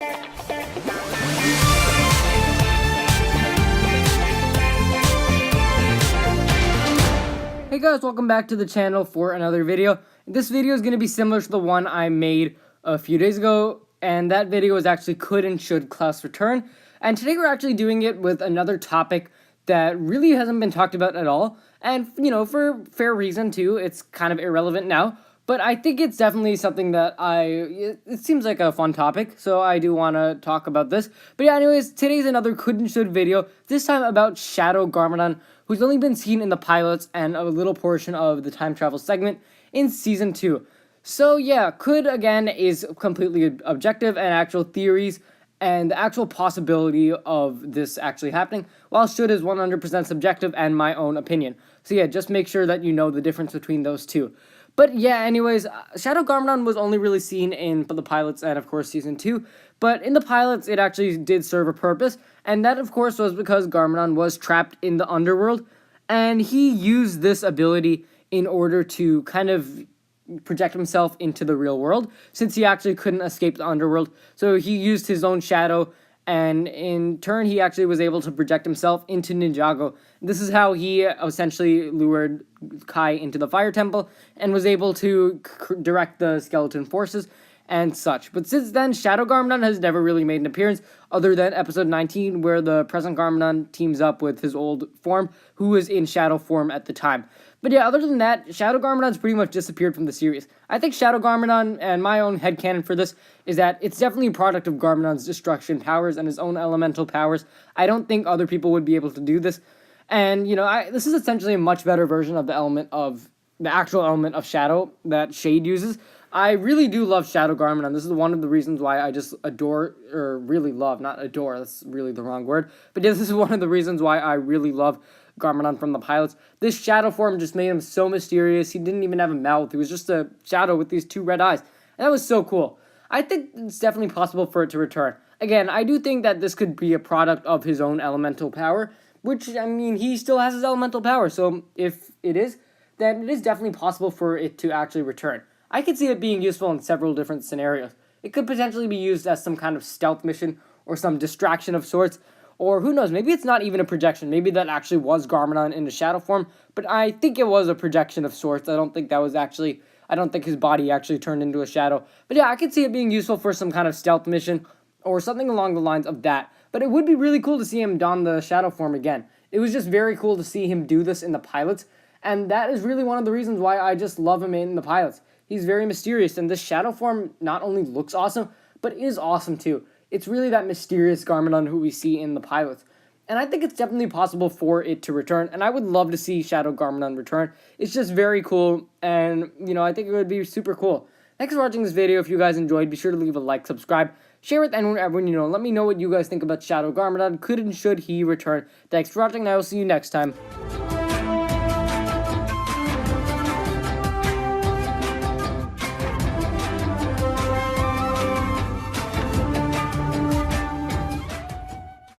Hey guys, welcome back to the channel for another video. This video is going to be similar to the one I made a few days ago, and that video is actually could and should class return. And today we're actually doing it with another topic that really hasn't been talked about at all, and for fair reason too. It's kind of irrelevant now, but I think it's definitely something that it seems like a fun topic, so I do want to talk about this. But yeah, anyways, today's another could and should video, this time about Shadow Garmadon, who's only been seen in the pilots and a little portion of the time travel segment in Season 2. So yeah, could, again, is completely objective and actual theories and the actual possibility of this actually happening, while should is 100% subjective and my own opinion. So yeah, just make sure that you know the difference between those two. But yeah, anyways, Shadow Garmadon was only really seen in the pilots and, of course, Season 2. But in the pilots, it actually did serve a purpose. And that, of course, was because Garmadon was trapped in the underworld. And he used this ability in order to kind of project himself into the real world, since he actually couldn't escape the underworld. So he used his own shadow, and in turn, he actually was able to project himself into Ninjago. This is how he essentially lured Kai into the Fire Temple and was able to direct the skeleton forces and such. But since then, Shadow Garmadon has never really made an appearance, other than episode 19, where the present Garmadon teams up with his old form, who was in shadow form at the time. But yeah, other than that, Shadow Garmadon's pretty much disappeared from the series. I think Shadow Garmadon, and my own headcanon for this, is that it's definitely a product of Garmadon's destruction powers and his own elemental powers. I don't think other people would be able to do this. And, this is essentially a much better version of the actual element of Shadow that Shade uses. I really do love Shadow Garmadon. This is one of the reasons why I just adore, or really love, not adore, that's really the wrong word, but this is one of the reasons why I really love Garmadon from the pilots. This shadow form just made him so mysterious. He didn't even have a mouth. He was just a shadow with these two red eyes. And that was so cool. I think it's definitely possible for it to return. Again, I do think that this could be a product of his own elemental power, which, I mean, he still has his elemental power. So if it is, then it is definitely possible for it to actually return. I could see it being useful in several different scenarios. It could potentially be used as some kind of stealth mission or some distraction of sorts. Or who knows, maybe it's not even a projection. Maybe that actually was Garmadon in the shadow form. But I think it was a projection of sorts. I don't think his body actually turned into a shadow. But yeah, I could see it being useful for some kind of stealth mission or something along the lines of that. But it would be really cool to see him don the shadow form again. It was just very cool to see him do this in the pilots. And that is really one of the reasons why I just love him in the pilots. He's very mysterious, and this shadow form not only looks awesome, but is awesome too. It's really that mysterious Garmadon who we see in the pilots. And I think it's definitely possible for it to return, and I would love to see Shadow Garmadon return. It's just very cool, and, I think it would be super cool. Thanks for watching this video. If you guys enjoyed, be sure to leave a like, subscribe, share with everyone you know. Let me know what you guys think about Shadow Garmadon. Could and should he return? Thanks for watching, and I will see you next time.